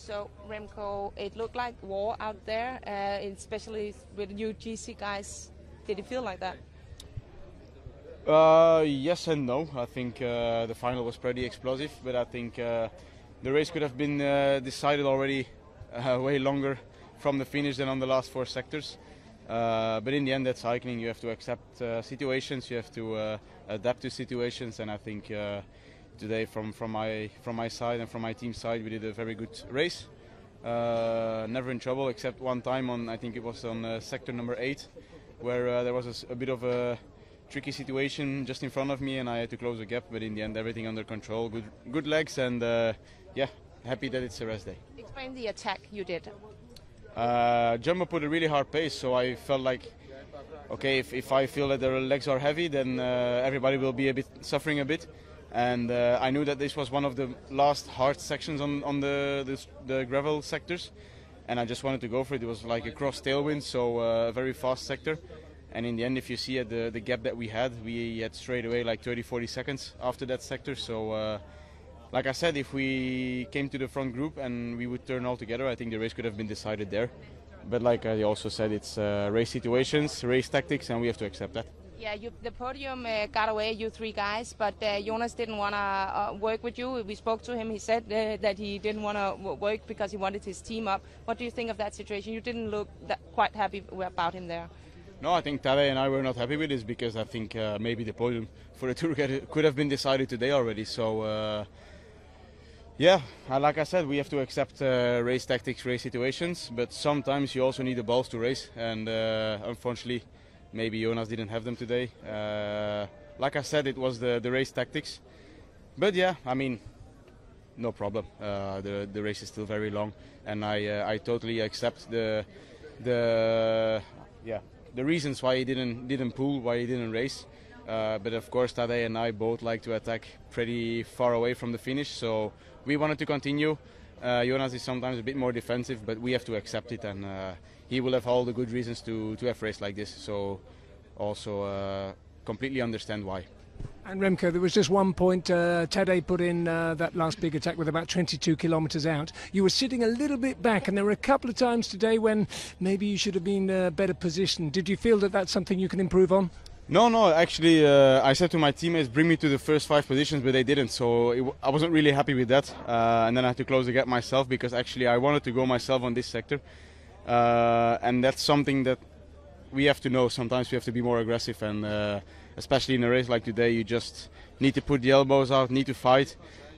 So, Remco, it looked like war out there, especially with the new GC guys. Did it feel like that? Yes and no. I think the final was pretty explosive, but I think the race could have been decided already way longer from the finish than on the last 4 sectors. But in the end, that's cycling. You have to accept situations, you have to adapt to situations, and I think today from my side and from my team side, we did a very good race. Never in trouble, except one time on, I think it was on sector number 8, where there was a bit of a tricky situation just in front of me and I had to close the gap, but in the end everything under control, good legs, and yeah, happy that it's a rest day. Explain the attack you did. Jumbo put a really hard pace, so I felt like, okay, if I feel that their legs are heavy, then everybody will be suffering a bit. And I knew that this was one of the last hard sections on the gravel sectors, and I just wanted to go for it. It was like a cross tailwind, so a very fast sector. And in the end, if you see at the gap that we had straight away like 30-40 seconds after that sector. So like I said, if we came to the front group and we would turn all together, I think the race could have been decided there. But like I also said, it's race situations, race tactics, and we have to accept that. Yeah, the podium got away, you 3 guys, but Jonas didn't want to work with you. We spoke to him. He said that he didn't want to work because he wanted his team up. What do you think of that situation? You didn't look quite happy about him there. No, I think Tadej and I were not happy with this because I think maybe the podium for the Tour could have been decided today already. So, yeah, like I said, we have to accept race tactics, race situations, but sometimes you also need the balls to race, and unfortunately, maybe Jonas didn't have them today. Like I said, it was the race tactics, but yeah, I mean, no problem. The race is still very long, and I totally accept the reasons why he didn't pull, why he didn't race. But of course, Tadej and I both like to attack pretty far away from the finish, so we wanted to continue. Jonas is sometimes a bit more defensive, but we have to accept it, and he will have all the good reasons to have raced like this. So also completely understand why. And Remco, there was just one point Tadej put in that last big attack with about 22 kilometres out. You were sitting a little bit back, and there were a couple of times today when maybe you should have been better positioned. Did you feel that that's something you can improve on? No, actually I said to my teammates, bring me to the first 5 positions, but they didn't, so I wasn't really happy with that. And then I had to close the gap myself because actually I wanted to go myself on this sector. And that's something that we have to know. Sometimes we have to be more aggressive, and especially in a race like today, you just need to put the elbows out, need to fight.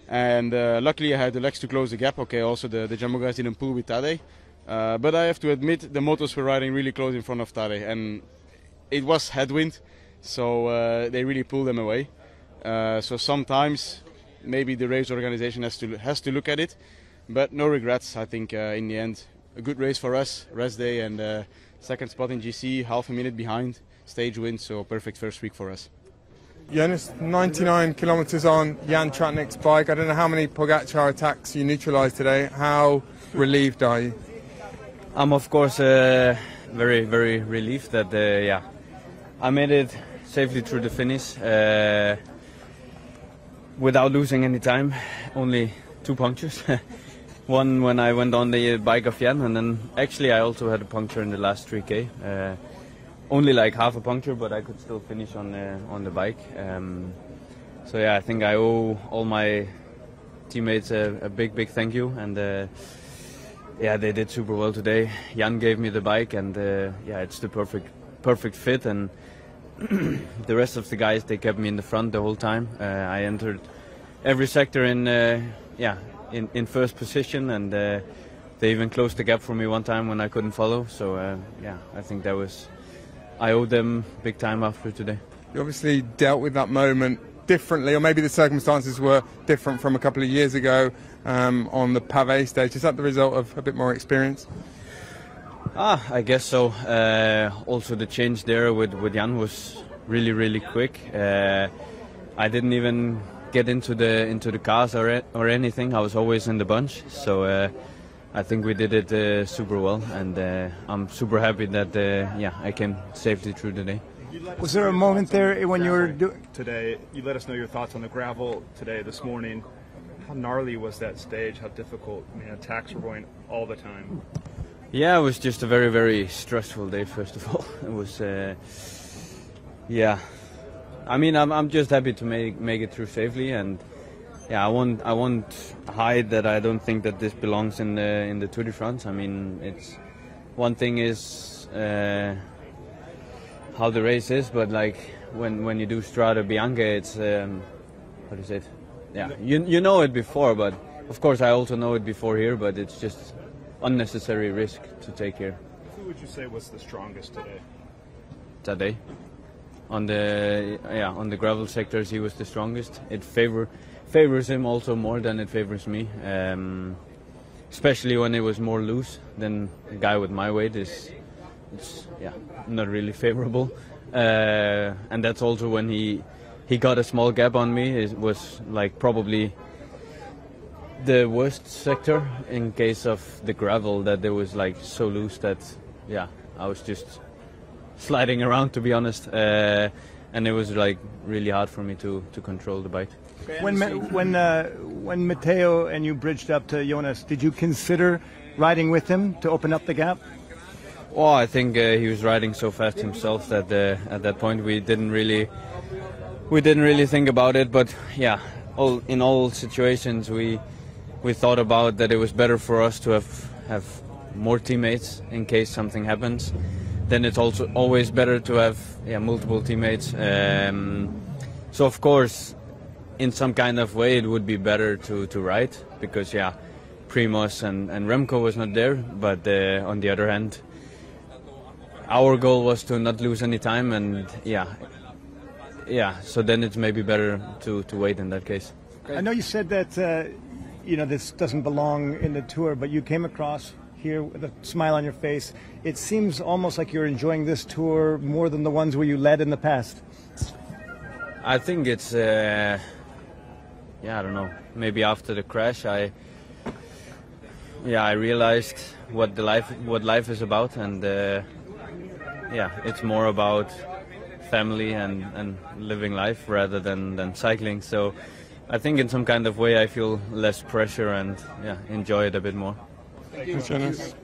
And luckily I had the legs to close the gap. Okay, also the Jumbo guys didn't pull with Tadej. But I have to admit, the motos were riding really close in front of Tadej, and it was headwind, so they really pulled them away. So sometimes maybe the race organization has to look at it, but no regrets. I think in the end, a good race for us, rest day, and second spot in GC, half a minute behind, stage win, so perfect first week for us. Jonas, 99 kilometres on Jan Tratnik's bike. I don't know how many Pogacar attacks you neutralised today. How relieved are you? I'm of course very, very relieved that I made it safely through the finish without losing any time. Only 2 punctures. One when I went on the bike of Jan, and then actually I also had a puncture in the last 3K. Only like half a puncture, but I could still finish on the bike. So yeah, I think I owe all my teammates a big thank you, and yeah, they did super well today. Jan gave me the bike, and yeah, it's the perfect fit, and the rest of the guys, they kept me in the front the whole time. I entered every sector in first position, and they even closed the gap for me one time when I couldn't follow. So yeah, I think I owe them big time after today. You obviously dealt with that moment differently, or maybe the circumstances were different from a couple of years ago on the pavé stage. Is that the result of a bit more experience? I guess so. Also the change there with Jan was really quick. I didn't even get into the cars or anything. I was always in the bunch, so I think we did it super well, and I'm super happy that I came safely through the day. Was there a moment there when you were today? You let us know your thoughts on the gravel today, this morning. How gnarly was that stage? How difficult? I mean, attacks were going all the time. Yeah, it was just a very, very stressful day. First of all, it was. Yeah, I mean, I'm just happy to make it through safely, and yeah, I won't hide that I don't think that this belongs in the Tour de France. I mean, it's one thing is how the race is, but like when you do Strade Bianche, it's what is it? Yeah, you know it before, but of course I also know it before here, but it's just unnecessary risk to take here. Who would you say was the strongest today? Tadej. On the gravel sectors, he was the strongest. It favors him also more than it favors me, especially when it was more loose. Then a guy with my weight it's not really favorable, and that's also when he got a small gap on me. It was like probably the worst sector in case of the gravel, that it was like so loose that I was just sliding around, to be honest, and it was like really hard for me to control the bike. When Matteo and you bridged up to Jonas, did you consider riding with him to open up the gap? Well, I think he was riding so fast himself that at that point we didn't really think about it. But yeah, in all situations we thought about that it was better for us to have more teammates in case something happens. Then it's also always better to have multiple teammates. So of course, in some kind of way, it would be better to ride, because Primoz and Remco was not there. But on the other hand, our goal was to not lose any time, and so then it's maybe better to wait in that case. I know you said that this doesn't belong in the Tour, but you came across here with a smile on your face. It seems almost like you're enjoying this Tour more than the ones where you led in the past. I think it's I don't know, maybe after the crash I realized what life is about, and it's more about family and living life rather than cycling. So I think in some kind of way I feel less pressure and enjoy it a bit more. Thank you, Jonas.